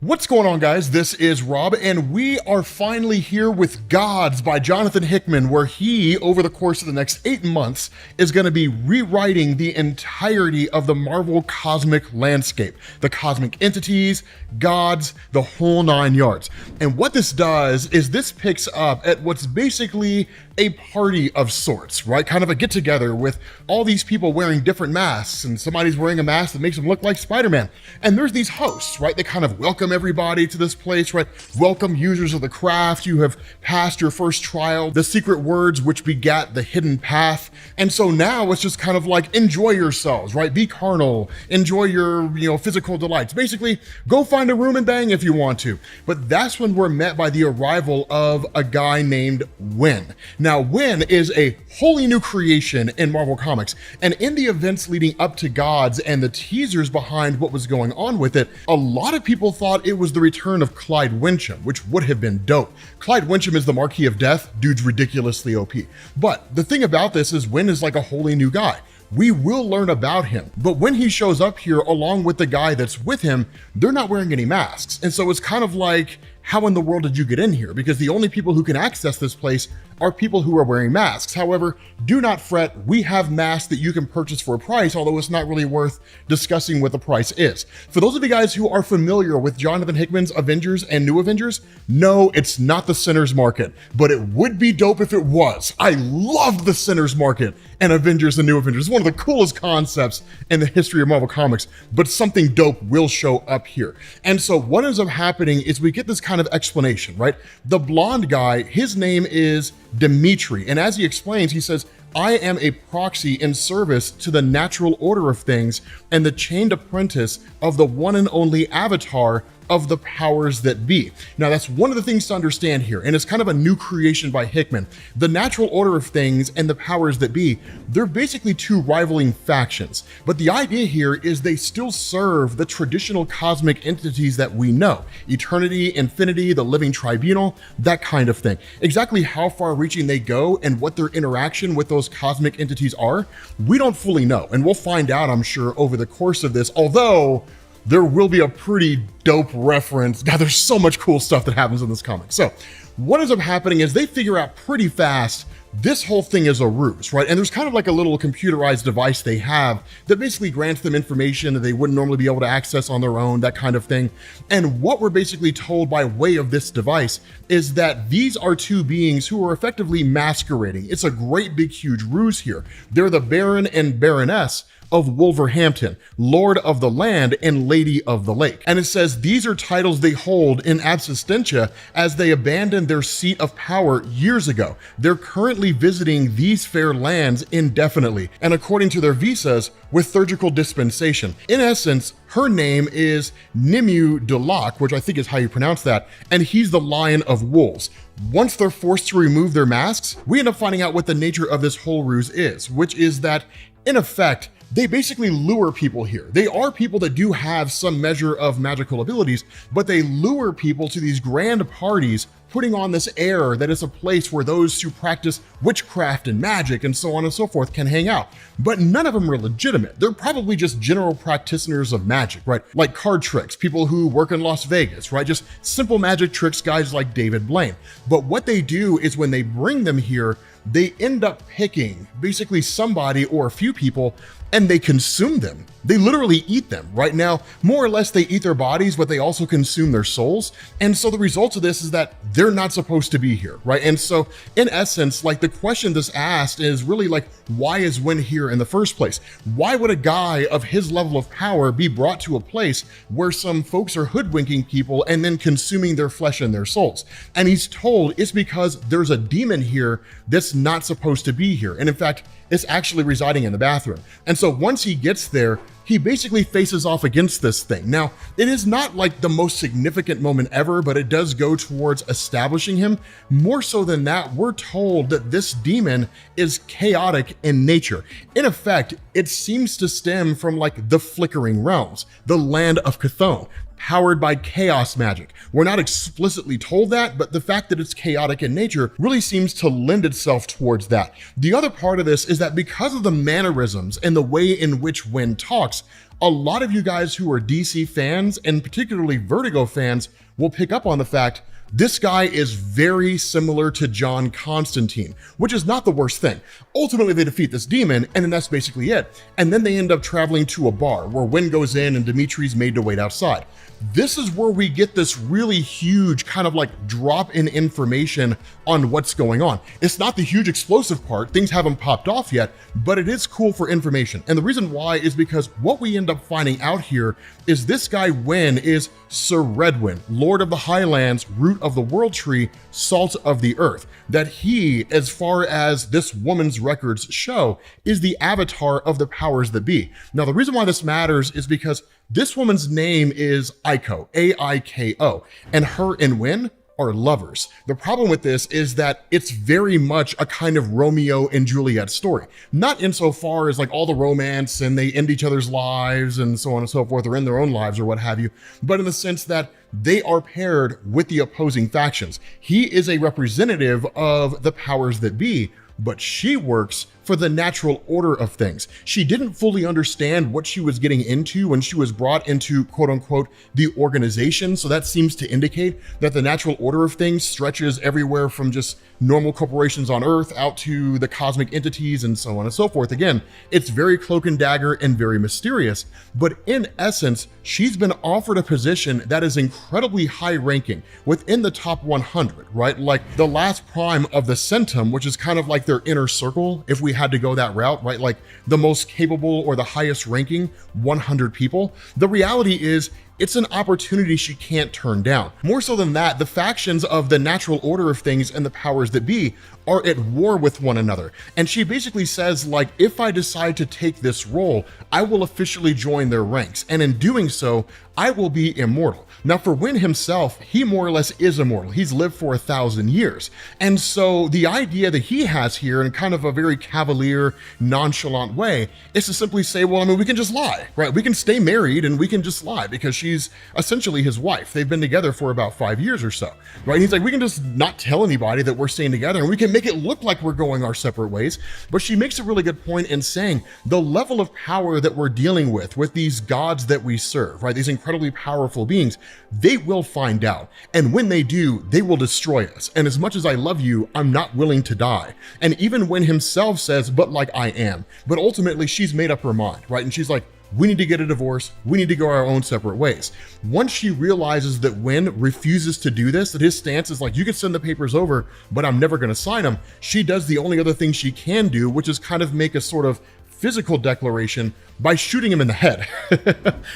What's going on, guys? This is Rob, and we are finally here with Gods by Jonathan Hickman, where he, over the course of the next 8 months, is going to be rewriting the entirety of the Marvel cosmic landscape, the cosmic entities, gods, the whole 9 yards. And what this does is this picks up at what's basically a party of sorts, right? Kind of a get together with all these people wearing different masks, and somebody's wearing a mask that makes them look like Spider-Man. And there's these hosts, right? They kind of welcome everybody to this place, right? Welcome users of the craft. You have passed your first trial, the secret words which begat the hidden path. And so now it's just kind of like, enjoy yourselves, right? Be carnal, enjoy your, physical delights. Basically, go find a room and bang if you want to. But that's when we're met by the arrival of a guy named Winn. Now, Winn is a wholly new creation in Marvel Comics, and in the events leading up to Gods and the teasers behind what was going on with it, a lot of people thought it was the return of Clyde Wincham, which would have been dope. Clyde Wincham is the Marquis of Death. Dude's ridiculously OP. But the thing about this is Winn is like a wholly new guy. We will learn about him, but when he shows up here along with the guy that's with him, they're not wearing any masks. And so it's kind of like, how in the world did you get in here? Because the only people who can access this place are people who are wearing masks. However, do not fret, we have masks that you can purchase for a price, although it's not really worth discussing what the price is. For those of you guys who are familiar with Jonathan Hickman's Avengers and New Avengers, no, it's not the Sinners Market, but it would be dope if it was. I loved the Sinners Market and Avengers and New Avengers. It's one of the coolest concepts in the history of Marvel Comics, but something dope will show up here. And so what ends up happening is we get this kind of explanation, right? The blonde guy, his name is Dimitri, and as he explains, he says, I am a proxy in service to the natural order of things and the chained apprentice of the one and only avatar of the powers that be. Now, that's one of the things to understand here, and it's kind of a new creation by Hickman. The natural order of things and the powers that be, they're basically two rivaling factions. But the idea here is they still serve the traditional cosmic entities that we know. Eternity, infinity, the living tribunal, that kind of thing. Exactly how far reaching they go and what their interaction with those cosmic entities are, we don't fully know. And we'll find out, I'm sure, over the course of this, although there will be a pretty dope reference. God, there's so much cool stuff that happens in this comic. So what ends up happening is they figure out pretty fast this whole thing is a ruse, right? And there's kind of like a little computerized device they have that basically grants them information that they wouldn't normally be able to access on their own, that kind of thing. And what we're basically told by way of this device is that these are two beings who are effectively masquerading. It's a great big huge ruse here. They're the Baron and Baroness of Wolverhampton, Lord of the Land and Lady of the Lake. And it says these are titles they hold in absentia as they abandoned their seat of power years ago. They're currently visiting these fair lands indefinitely, and according to their visas, with surgical dispensation. In essence, her name is Nimue Delac, which I think is how you pronounce that, and he's the Lion of Wolves. Once they're forced to remove their masks, we end up finding out what the nature of this whole ruse is, which is that, in effect, they basically lure people here. They are people that do have some measure of magical abilities, but they lure people to these grand parties, putting on this air that it's a place where those who practice witchcraft and magic and so on and so forth can hang out. But none of them are legitimate. They're probably just general practitioners of magic, right? Like card tricks, people who work in Las Vegas, right? Just simple magic tricks, guys like David Blaine. But what they do is when they bring them here, they end up picking basically somebody or a few people and they consume them. They literally eat them. Right now, more or less they eat their bodies, but they also consume their souls. And so the result of this is that they're not supposed to be here, right? And so in essence, like the question that's asked is really like, why is Winn here in the first place? Why would a guy of his level of power be brought to a place where some folks are hoodwinking people and then consuming their flesh and their souls? And he's told it's because there's a demon here that's not supposed to be here. And in fact, it's actually residing in the bathroom. And so once he gets there, he basically faces off against this thing. Now, it is not like the most significant moment ever, but it does go towards establishing him. More so than that, we're told that this demon is chaotic in nature. In effect, it seems to stem from like the Flickering Realms, the land of Chthon, powered by chaos magic. We're not explicitly told that, but the fact that it's chaotic in nature really seems to lend itself towards that. The other part of this is that because of the mannerisms and the way in which Winn talks, a lot of you guys who are DC fans and particularly Vertigo fans will pick up on the fact this guy is very similar to John Constantine, which is not the worst thing. Ultimately, they defeat this demon, and then that's basically it. And then they end up traveling to a bar where Wynn goes in and Dimitri's made to wait outside. This is where we get this really huge kind of like drop in information on what's going on. It's not the huge explosive part, things haven't popped off yet, but it is cool for information. And the reason why is because what we end up finding out here is this guy Wynn is Sir Redwyn, Lord of the Highlands, Root of the World Tree, Salt of the Earth. That he, as far as this woman's records show, is the avatar of the powers that be. Now, the reason why this matters is because this woman's name is Aiko, A-I-K-O, and her and Wynn are lovers. The problem with this is that it's very much a kind of Romeo and Juliet story. Not insofar as like all the romance and they end each other's lives and so on and so forth, or in their own lives or what have you, but in the sense that they are paired with the opposing factions. He is a representative of the powers that be, but she works for the natural order of things. She didn't fully understand what she was getting into when she was brought into, quote unquote, the organization. So that seems to indicate that the natural order of things stretches everywhere from just normal corporations on Earth out to the cosmic entities and so on and so forth. Again, it's very cloak and dagger and very mysterious, but in essence, she's been offered a position that is incredibly high ranking within the top 100, right? Like the last prime of the Centum, which is kind of like their inner circle, if we had to go that route, right? Like the most capable or the highest ranking 100 people. The reality is it's an opportunity she can't turn down. More so than that, the factions of the natural order of things and the powers that be are at war with one another. And she basically says, like, if I decide to take this role, I will officially join their ranks. And in doing so, I will be immortal. Now for Wynn himself, he more or less is immortal. He's lived for 1,000 years. And so the idea that he has here in kind of a very cavalier, nonchalant way is to simply say, well, I mean, we can just lie, right? We can stay married and we can just lie because she's essentially his wife. They've been together for about 5 years or so, right? And he's like, we can just not tell anybody that we're staying together and we can make it look like we're going our separate ways. But she makes a really good point in saying the level of power that we're dealing with these gods that we serve, right? These incredibly powerful beings, they will find out. And when they do, they will destroy us. And as much as I love you, I'm not willing to die. And even when himself says, but like I am, but ultimately she's made up her mind, right? And she's like, we need to get a divorce. We need to go our own separate ways. Once she realizes that Wynn refuses to do this, that his stance is like, you can send the papers over, but I'm never going to sign them. She does the only other thing she can do, which is kind of make a sort of physical declaration by shooting him in the head.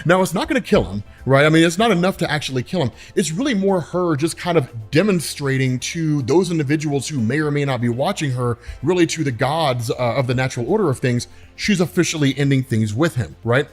Now, it's not going to kill him, right? I mean, it's not enough to actually kill him. It's really more her just kind of demonstrating to those individuals who may or may not be watching her, really to the gods of the natural order of things, she's officially ending things with him, right?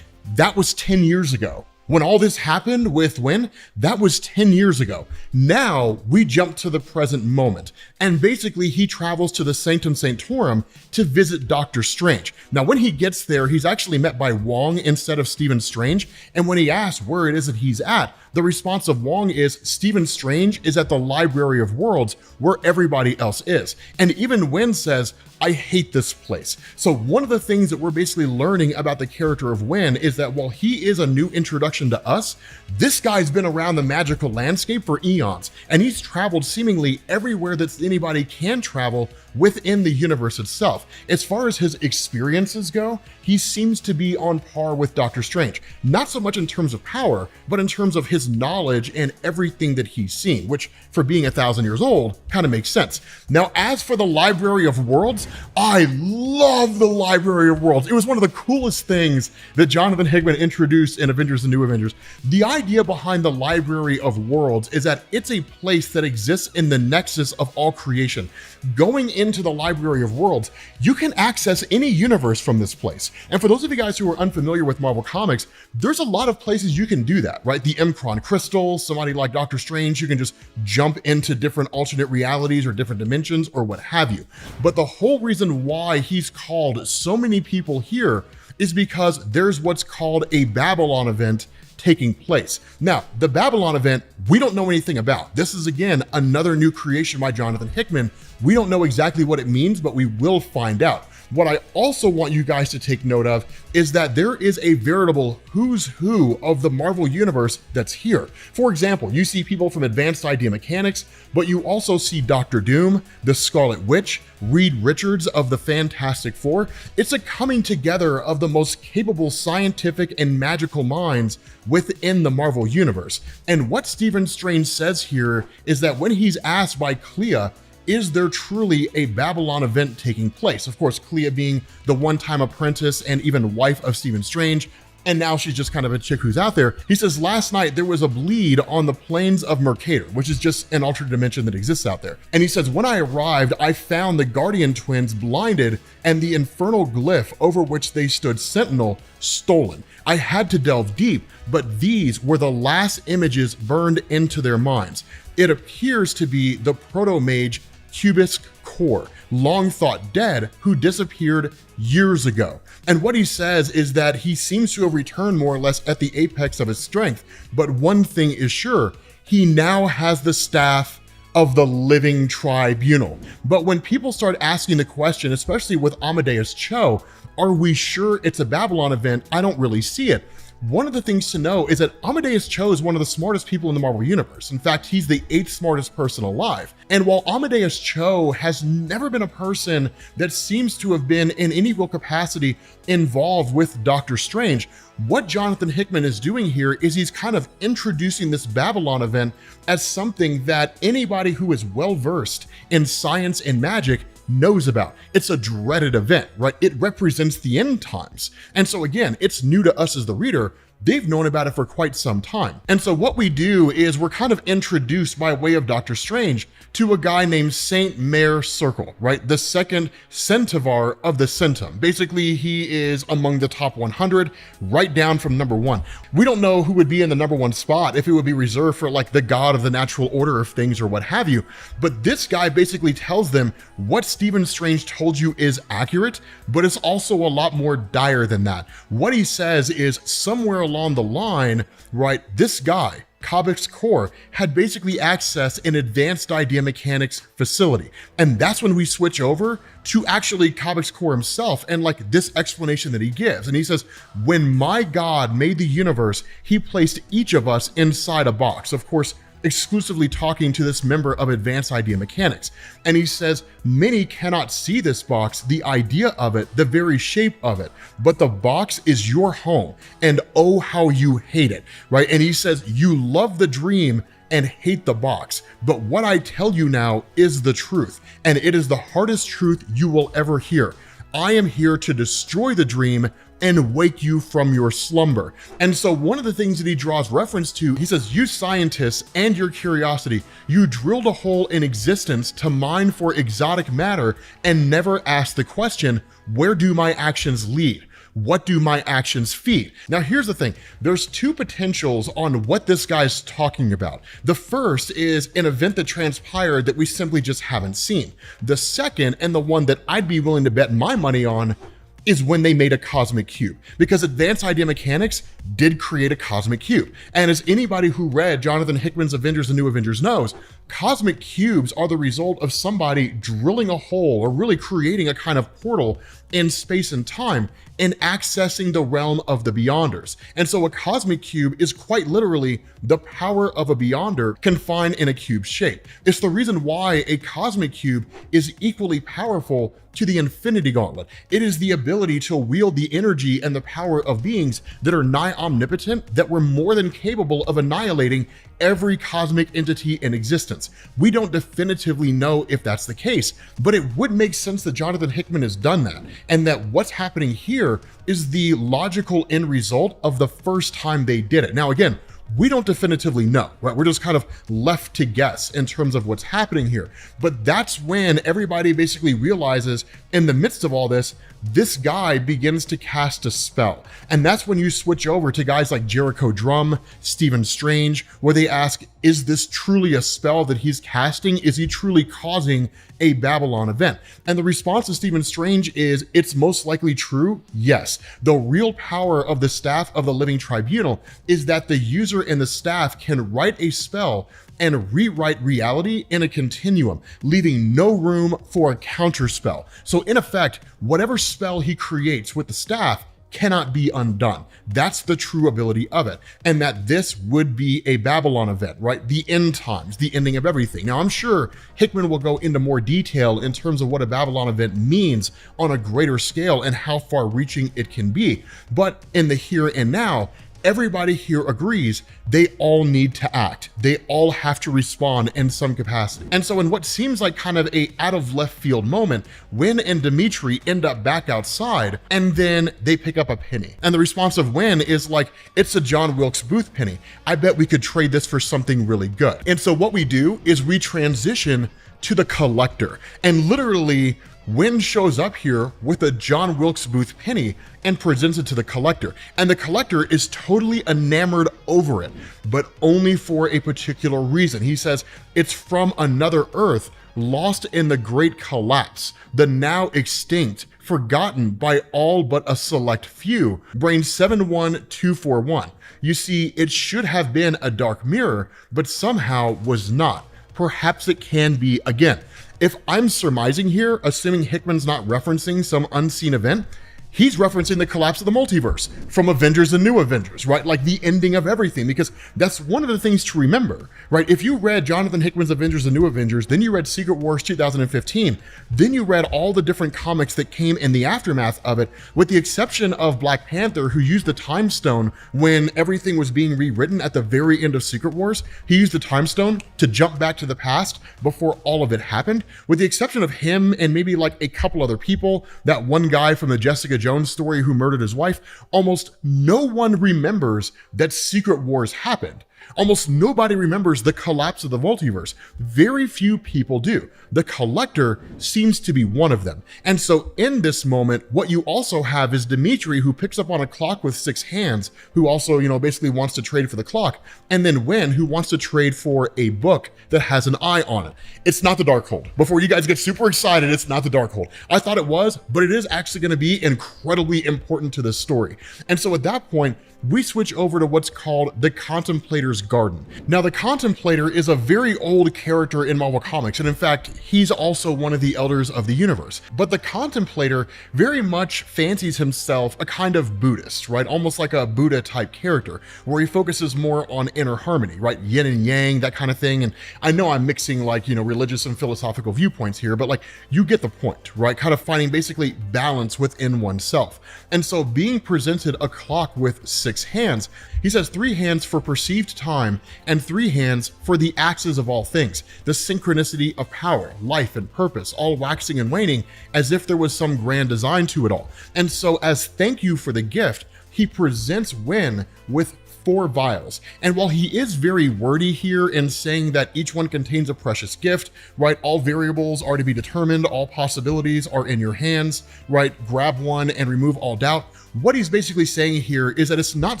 That was 10 years ago. When all this happened with Wynn, that was 10 years ago. Now we jump to the present moment. And basically he travels to the Sanctum Sanctorum to visit Doctor Strange. Now, when he gets there, he's actually met by Wong instead of Stephen Strange. And when he asks where it is that he's at, the response of Wong is Stephen Strange is at the Library of Worlds where everybody else is. And even Wynn says, I hate this place. So one of the things that we're basically learning about the character of Wynn is that while he is a new introduction to us, this guy's been around the magical landscape for eons, and he's traveled seemingly everywhere that anybody can travel within the universe itself. As far as his experiences go, he seems to be on par with Doctor Strange, not so much in terms of power, but in terms of his knowledge and everything that he's seen, which for being 1,000 years old kind of makes sense. Now, as for the Library of Worlds, I love the Library of Worlds. It was one of the coolest things that Jonathan Hickman introduced in Avengers: The New Avengers. The idea behind the Library of Worlds is that it's a place that exists in the nexus of all creation. Going into the Library of Worlds, you can access any universe from this place. And for those of you guys who are unfamiliar with Marvel Comics, there's a lot of places you can do that, right? The M'Kraan Crystal, somebody like Doctor Strange, you can just jump into different alternate realities or different dimensions or what have you. But the whole reason why he's called so many people here is because there's what's called a Babylon event taking place. Now, the Babylon event, we don't know anything about. This is, again, another new creation by Jonathan Hickman. We don't know exactly what it means, but we will find out. What I also want you guys to take note of is that there is a veritable who's who of the Marvel Universe that's here. For example, you see people from Advanced Idea Mechanics, but you also see Doctor Doom, the Scarlet Witch, Reed Richards of the Fantastic Four. It's a coming together of the most capable scientific and magical minds within the Marvel Universe. And what Stephen Strange says here is that when he's asked by Clea, is there truly a Babylon event taking place? Of course, Clea being the one-time apprentice and even wife of Stephen Strange, and now she's just kind of a chick who's out there. He says, last night there was a bleed on the plains of Mercator, which is just an alternate dimension that exists out there. And he says, when I arrived, I found the Guardian twins blinded and the infernal glyph over which they stood sentinel stolen. I had to delve deep, but these were the last images burned into their minds. It appears to be the proto-mage G.O.D.S Core, long thought dead, who disappeared years ago. And what he says is that he seems to have returned more or less at the apex of his strength, but one thing is sure, he now has the staff of the living tribunal. But when people start asking the question, especially with Amadeus Cho, are we sure it's a Babylon event? I don't really see it. One of the things to know is that Amadeus Cho is one of the smartest people in the Marvel Universe. In fact, he's the 8th smartest person alive. And while Amadeus Cho has never been a person that seems to have been in any real capacity involved with Doctor Strange, what Jonathan Hickman is doing here is he's kind of introducing this Babylon event as something that anybody who is well-versed in science and magic knows about. It's a dreaded event, right? It represents the end times. And so again, it's new to us as the reader. They've known about it for quite some time. And so what we do is we're kind of introduced by way of Doctor Strange to a guy named Saint Mare Circle, right? The second centaur of the centum. Basically, he is among the top 100, right down from number 1. We don't know who would be in the number 1 spot, if it would be reserved for like the god of the natural order of things or what have you. But this guy basically tells them what Stephen Strange told you is accurate, but it's also a lot more dire than that. What he says is somewhere along the line, right, this guy, G.O.D.S Core, had basically accessed an Advanced Idea Mechanics facility. And that's when we switch over to actually G.O.D.S Core himself and like this explanation that he gives. And he says, when my God made the universe, he placed each of us inside a box. Of course, exclusively talking to this member of Advanced Idea Mechanics. And he says, many cannot see this box, the idea of it, the very shape of it, but the box is your home, and oh, how you hate it, right? And he says, you love the dream and hate the box, but what I tell you now is the truth, and it is the hardest truth you will ever hear. I am here to destroy the dream and wake you from your slumber. And so one of the things that he draws reference to, he says, you scientists and your curiosity, you drilled a hole in existence to mine for exotic matter and never asked the question, where do my actions lead? What do my actions feed? Now, here's the thing. There's two potentials on what this guy's talking about. The first is an event that transpired that we simply just haven't seen. The second, and the one that I'd be willing to bet my money on, is when they made a cosmic cube, because Advanced Idea Mechanics did create a cosmic cube. And as anybody who read Jonathan Hickman's Avengers and New Avengers knows, cosmic cubes are the result of somebody drilling a hole or really creating a kind of portal in space and time and accessing the realm of the Beyonders. And so a cosmic cube is quite literally the power of a Beyonder confined in a cube shape. It's the reason why a cosmic cube is equally powerful to the Infinity Gauntlet. It is the ability to wield the energy and the power of beings that are nigh omnipotent, that were more than capable of annihilating every cosmic entity in existence. We don't definitively know if that's the case, but it would make sense that Jonathan Hickman has done that, and that what's happening here is the logical end result of the first time they did it. Now, again, we don't definitively know, right? We're just kind of left to guess in terms of what's happening here. But that's when everybody basically realizes in the midst of all this, this guy begins to cast a spell. And that's when you switch over to guys like Jericho Drumm, Stephen Strange, where they ask, is this truly a spell that he's casting? Is he truly causing a Babylon event? And the response of Stephen Strange is, it's most likely true, yes. The real power of the staff of the Living Tribunal is that the user collector and the staff can write a spell and rewrite reality in a continuum, leaving no room for a counter spell. So in effect, whatever spell he creates with the staff cannot be undone. That's the true ability of it. And that this would be a Babylon event, right? The end times, the ending of everything. Now, I'm sure Hickman will go into more detail in terms of what a Babylon event means on a greater scale and how far reaching it can be. But in the here and now, everybody here agrees they all need to act. They all have to respond in some capacity. And so in what seems like kind of a out of left field moment, Wynn and Dimitri end up back outside and then they pick up a penny. And the response of Wynn is like, it's a John Wilkes Booth penny. I bet we could trade this for something really good. And so what we do is we transition to the collector, and literally Wynn shows up here with a John Wilkes Booth penny and presents it to the collector. And the collector is totally enamored over it, but only for a particular reason. He says it's from another Earth lost in the Great Collapse, the now extinct, forgotten by all but a select few. Brain 71241. You see, it should have been a dark mirror, but somehow was not. Perhaps it can be again. If I'm surmising here, assuming Hickman's not referencing some unseen event, he's referencing the collapse of the multiverse from Avengers and New Avengers, right? Like the ending of everything, because that's one of the things to remember, right? If you read Jonathan Hickman's Avengers and New Avengers, then you read Secret Wars 2015, then you read all the different comics that came in the aftermath of it, with the exception of Black Panther, who used the Time Stone when everything was being rewritten at the very end of Secret Wars. He used the Time Stone to jump back to the past before all of it happened, with the exception of him and maybe like a couple other people, that one guy from the Jessica Jones story who murdered his wife. Almost no one remembers that Secret Wars happened. Almost nobody remembers the collapse of the multiverse. Very few people do. The collector seems to be one of them. And so in this moment, what you also have is Dimitri, who picks up on a clock with 6 hands, who also, basically wants to trade for the clock. And then Wynn, who wants to trade for a book that has an eye on it. It's not the Darkhold. Before you guys get super excited, it's not the Darkhold. I thought it was, but it is actually going to be incredibly important to this story. And so at that point, we switch over to what's called the Contemplator's Garden. Now, the Contemplator is a very old character in Marvel Comics, and in fact, he's also one of the Elders of the Universe. But the Contemplator very much fancies himself a kind of Buddhist, right? Almost like a Buddha type character, where he focuses more on inner harmony, right? Yin and yang, that kind of thing. And I know I'm mixing religious and philosophical viewpoints here, but you get the point, right? Kind of finding basically balance within oneself. And so being presented a clock with 6 hands, he says 3 hands for perceived time and 3 hands for the axes of all things, the synchronicity of power, life, and purpose, all waxing and waning as if there was some grand design to it all. And so as thank you for the gift, he presents Wynn with 4 vials. And while he is very wordy here in saying that each one contains a precious gift, right? All variables are to be determined, all possibilities are in your hands, right? Grab one and remove all doubt. What he's basically saying here is that it's not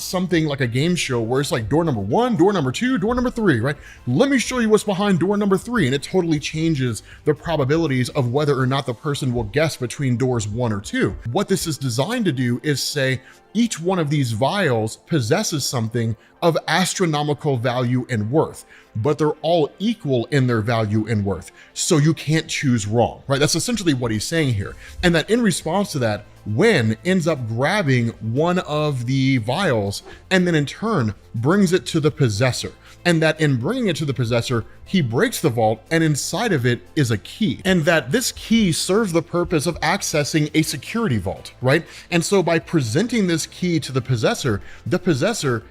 something like a game show where it's like door number 1, door number 2, door number 3, right? Let me show you what's behind door number 3. And it totally changes the probabilities of whether or not the person will guess between doors 1 or 2. What this is designed to do is say, each one of these vials possesses something of astronomical value and worth, but they're all equal in their value and worth. So you can't choose wrong, right? That's essentially what he's saying here. And that in response to that, Wynn ends up grabbing one of the vials and then in turn brings it to the possessor. And that in bringing it to the possessor, he breaks the vault and inside of it is a key. And that this key serves the purpose of accessing a security vault, right? And so by presenting this key to the possessor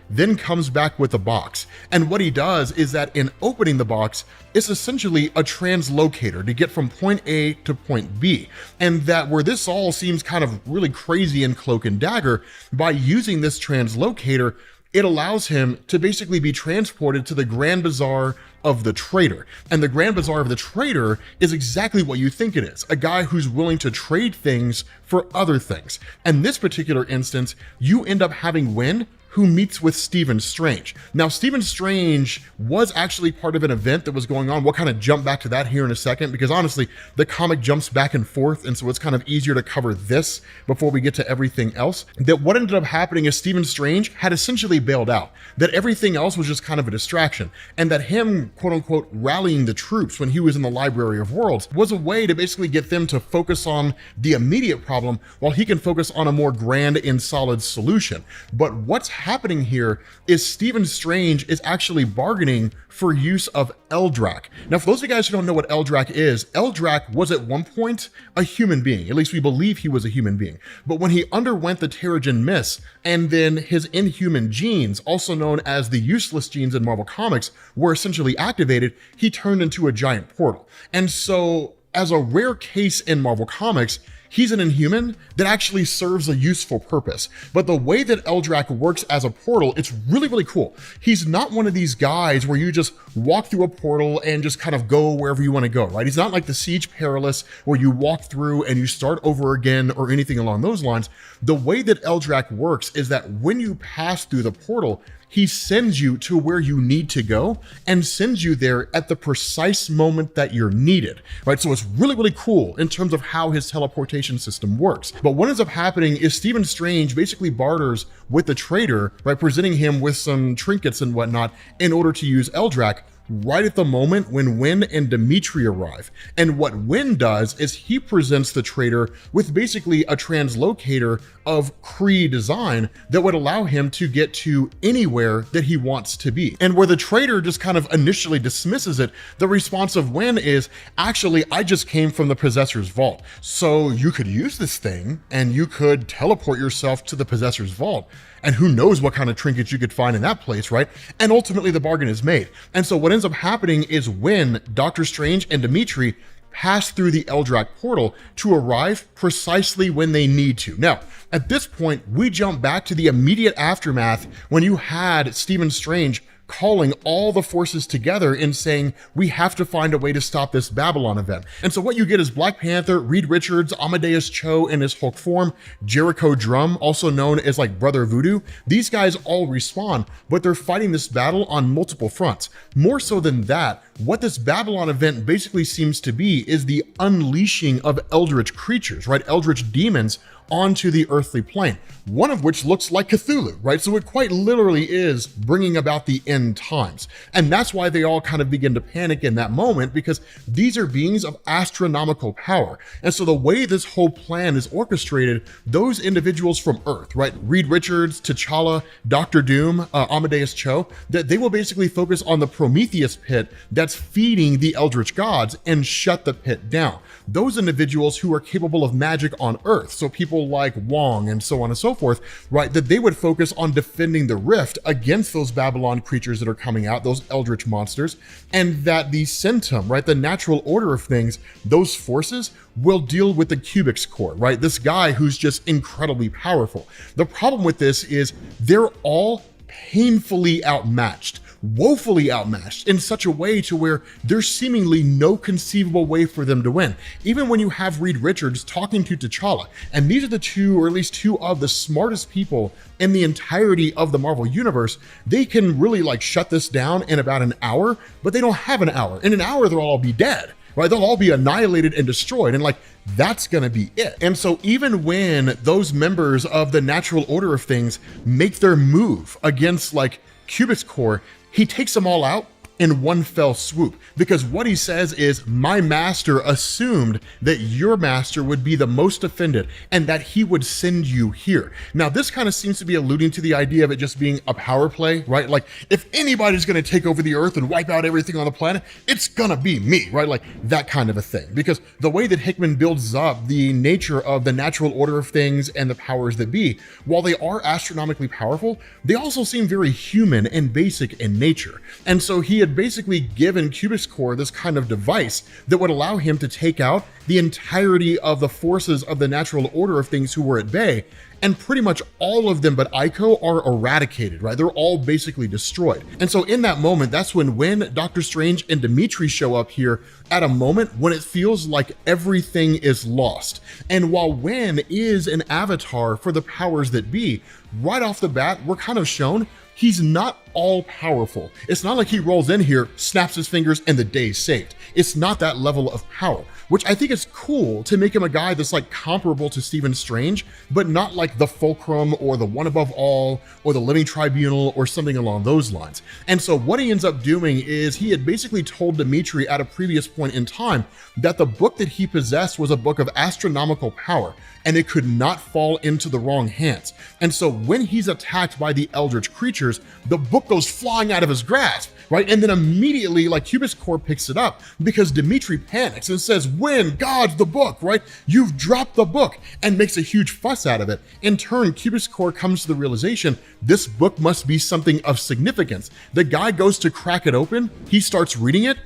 then comes back with a box. And what he does is that in opening the box, it's essentially a translocator to get from point A to point B. And that where this all seems kind of really crazy in Cloak and Dagger, by using this translocator, it allows him to basically be transported to the Grand Bazaar of the Trader. And the Grand Bazaar of the Trader is exactly what you think it is, a guy who's willing to trade things for other things. And this particular instance, you end up having Wynn who meets with Stephen Strange. Now, Stephen Strange was actually part of an event that was going on. We'll kind of jump back to that here in a second, because honestly, the comic jumps back and forth, and so it's kind of easier to cover this before we get to everything else. That what ended up happening is Stephen Strange had essentially bailed out, that everything else was just kind of a distraction, and that him, quote unquote, rallying the troops when he was in the Library of Worlds was a way to basically get them to focus on the immediate problem while he can focus on a more grand and solid solution. But what's happening here is Stephen Strange is actually bargaining for use of Eldrak. Now, for those of you guys who don't know what Eldrak is, Eldrak was at one point a human being. At least we believe he was a human being. But when he underwent the Terrigen Mist, and then his inhuman genes, also known as the useless genes in Marvel Comics, were essentially activated, he turned into a giant portal. And so, as a rare case in Marvel Comics, he's an Inhuman that actually serves a useful purpose. But the way that Eldrak works as a portal, it's really, really cool. He's not one of these guys where you just walk through a portal and just kind of go wherever you want to go, right? He's not like the Siege Perilous where you walk through and you start over again or anything along those lines. The way that Eldrak works is that when you pass through the portal, he sends you to where you need to go and sends you there at the precise moment that you're needed, right? So it's really, really cool in terms of how his teleportation system works. But what ends up happening is Stephen Strange basically barters with the trader, right? Presenting him with some trinkets and whatnot in order to use Eldrak right at the moment when Wynn and Dimitri arrive. And what Wynn does is he presents the trader with basically a translocator of Kree design that would allow him to get to anywhere that he wants to be. And where the trader just kind of initially dismisses it, the response of Wynn is, actually, I just came from the Possessor's vault. So you could use this thing and you could teleport yourself to the Possessor's vault. And who knows what kind of trinkets you could find in that place, right? And ultimately the bargain is made. And so what ends up happening is when Doctor Strange and Dimitri pass through the Eldrak portal to arrive precisely when they need to. Now, at this point, we jump back to the immediate aftermath when you had Stephen Strange calling all the forces together and saying, we have to find a way to stop this Babylon event. And so what you get is Black Panther, Reed Richards, Amadeus Cho in his Hulk form, Jericho Drum, also known as like Brother Voodoo. These guys all respawn, but they're fighting this battle on multiple fronts. More so than that, what this Babylon event basically seems to be is the unleashing of eldritch creatures, right? Eldritch demons onto the earthly plane, one of which looks like Cthulhu, right? So it quite literally is bringing about the end times. And that's why they all kind of begin to panic in that moment, because these are beings of astronomical power. And so the way this whole plan is orchestrated, those individuals from Earth, right? Reed Richards, T'Challa, Doctor Doom, Amadeus Cho, that they will basically focus on the Prometheus pit that's feeding the Eldritch gods and shut the pit down. Those individuals who are capable of magic on Earth, so people like Wong and so on and so forth, right, that they would focus on defending the rift against those Babylon creatures that are coming out, those eldritch monsters, and that the Centum, right, the natural order of things, those forces will deal with the Cubics core, right, this guy who's just incredibly powerful. The problem with this is they're all painfully outmatched, woefully outmatched in such a way to where there's seemingly no conceivable way for them to win. Even when you have Reed Richards talking to T'Challa, and these are the two, or at least two of the smartest people in the entirety of the Marvel universe, they can really like shut this down in about an hour, but they don't have an hour. In an hour, they'll all be dead, right? They'll all be annihilated and destroyed. And like, that's gonna be it. And so even when those members of the natural order of things make their move against like Cubics core, he takes them all out in one fell swoop, because what he says is, my master assumed that your master would be the most offended and that he would send you here. Now, this kind of seems to be alluding to the idea of it just being a power play, right? Like, if anybody's going to take over the earth and wipe out everything on the planet, it's going to be me, right? Like that kind of a thing. Because the way that Hickman builds up the nature of the natural order of things and the powers that be, while they are astronomically powerful, they also seem very human and basic in nature. And so he had had basically given Cubics Core this kind of device that would allow him to take out the entirety of the forces of the natural order of things who were at bay. And pretty much all of them but Aiko are eradicated, right? They're all basically destroyed. And so in that moment, that's when Doctor Strange and Dimitri show up here at a moment when it feels like everything is lost. And while Winn is an avatar for the powers that be, right off the bat, we're kind of shown he's not all powerful. It's not like he rolls in here, snaps his fingers, and the day's saved. It's not that level of power, which I think is cool to make him a guy that's like comparable to Stephen Strange, but not like the Fulcrum or the One Above All or the Living Tribunal or something along those lines. And so what he ends up doing is he had basically told Dimitri at a previous point in time that the book that he possessed was a book of astronomical power, and it could not fall into the wrong hands. And so when he's attacked by the eldritch creatures, the book goes flying out of his grasp, right? And then immediately, like, Cubics Core picks it up because Dimitri panics and says, "Winn, God's the book, right? You've dropped the book," and makes a huge fuss out of it. In turn, Cubics Core comes to the realization this book must be something of significance. The guy goes to crack it open, he starts reading it,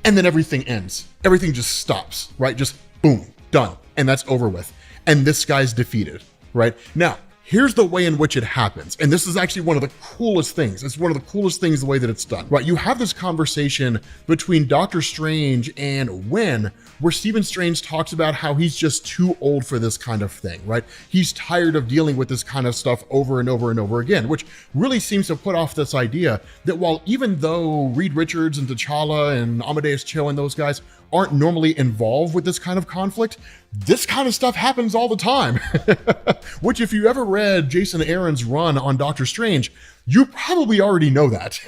and then everything ends. Everything just stops, right? Just boom, done. And that's over with. And this guy's defeated, right? Now, here's the way in which it happens. And this is actually one of the coolest things. It's one of the coolest things the way that it's done, right? You have this conversation between Doctor Strange and Winn, where Stephen Strange talks about how he's just too old for this kind of thing, right? He's tired of dealing with this kind of stuff over and over and over again, which really seems to put off this idea that while even though Reed Richards and T'Challa and Amadeus Cho and those guys aren't normally involved with this kind of conflict, this kind of stuff happens all the time. Which, if you ever read Jason Aaron's run on Doctor Strange, you probably already know that,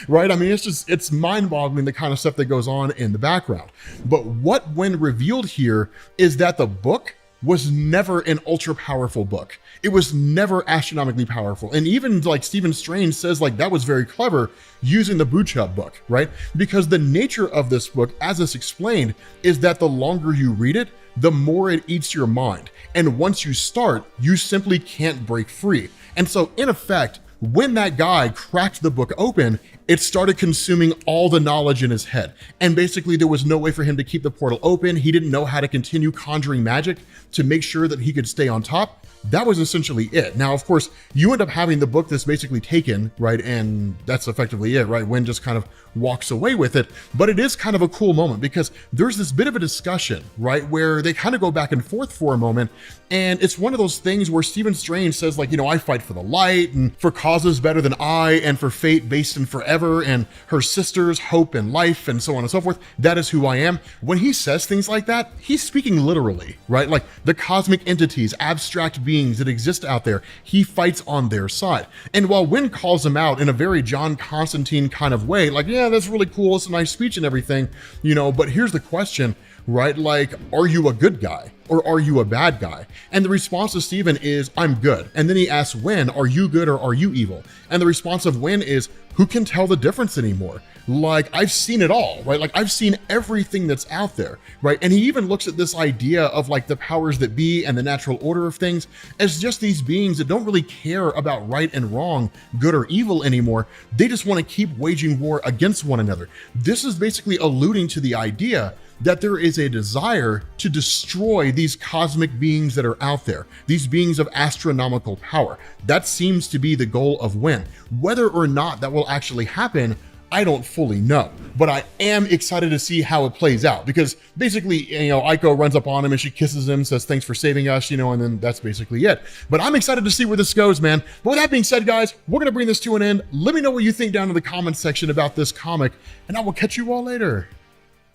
right? I mean, it's mind-boggling the kind of stuff that goes on in the background. But what Winn revealed here is that the book was never an ultra powerful book. It was never astronomically powerful. And even like Stephen Strange says, like, that was very clever using the Bootchub book, right? Because the nature of this book, as it's explained, is that the longer you read it, the more it eats your mind. And once you start, you simply can't break free. And so in effect, when that guy cracked the book open, it started consuming all the knowledge in his head. And basically there was no way for him to keep the portal open. He didn't know how to continue conjuring magic to make sure that he could stay on top. That was essentially it. Now, of course, you end up having the book that's basically taken, right? And that's effectively it, right? Winn just kind of walks away with it. But it is kind of a cool moment because there's this bit of a discussion, right? Where they kind of go back and forth for a moment. And it's one of those things where Stephen Strange says, like, you know, I fight for the light and for causes better than I and for fate based in forever and her sisters, hope and life and so on and so forth. That is who I am. When he says things like that, he's speaking literally, right? Like the cosmic entities, abstract beings that exist out there, he fights on their side. And while Winn calls him out in a very John Constantine kind of way, like, yeah, that's really cool, it's a nice speech and everything, you know, but here's the question, right? Like, are you a good guy or are you a bad guy? And the response to Stephen is, I'm good. And then he asks Winn, are you good or are you evil? And the response of Winn is, who can tell the difference anymore? Like, I've seen it all, right? Like, I've seen everything that's out there, right? And he even looks at this idea of like the powers that be and the natural order of things as just these beings that don't really care about right and wrong, good or evil anymore. They just want to keep waging war against one another. This is basically alluding to the idea that there is a desire to destroy these cosmic beings that are out there, these beings of astronomical power. That seems to be the goal of Winn. Whether or not that will actually happen, I don't fully know, but I am excited to see how it plays out because basically, you know, Aiko runs up on him and she kisses him, says, thanks for saving us, you know, and then that's basically it. But I'm excited to see where this goes, man. But with that being said, guys, we're going to bring this to an end. Let me know what you think down in the comments section about this comic, and I will catch you all later.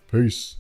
Peace.